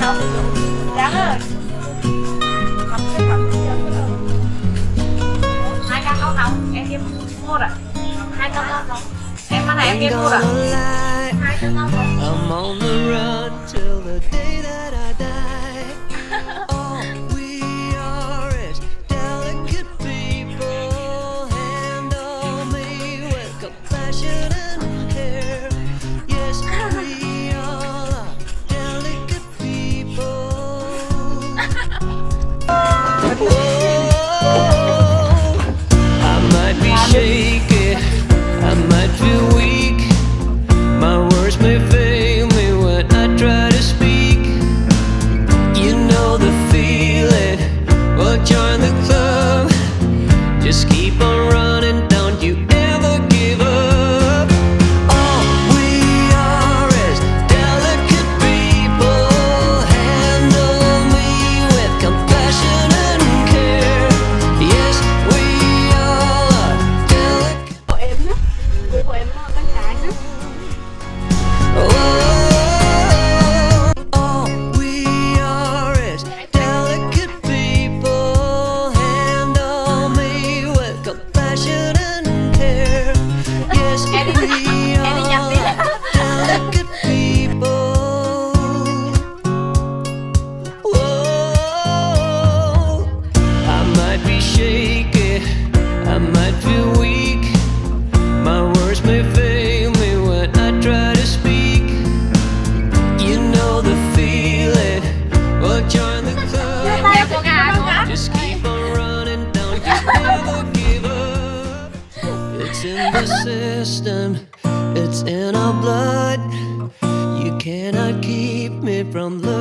không? Đáng ơi. Học cái học bây giờ cái đâu? 2 căn không không? Em mua rồi. 2 căn không? Em cái này em mua rồi. 2 căn không? I'm on the run till the day that I die. All we are is delicate people. Handle me with compassion and care. Yes, we all are delicate people. Whoa, I might be shaky, I might feel weak. My words may fail me when I try to speak. You know the feeling, well join the club. Just keep on running, don't you ever give up. All we are is delicate people. Handle me with compassion and care. Yes, we all are delicate. Của em á, của em cánh trái á. All we are is delicate people. Handle me with compassion and care. Yes, we are delicate people. Whoa, I might be shaky, I might feel weak. My words may fail me when I try to speak. You know the feeling, well join the club. Just keep on running, don't you ever give up. It's in the system, it's in our blood. You cannot keep me from looking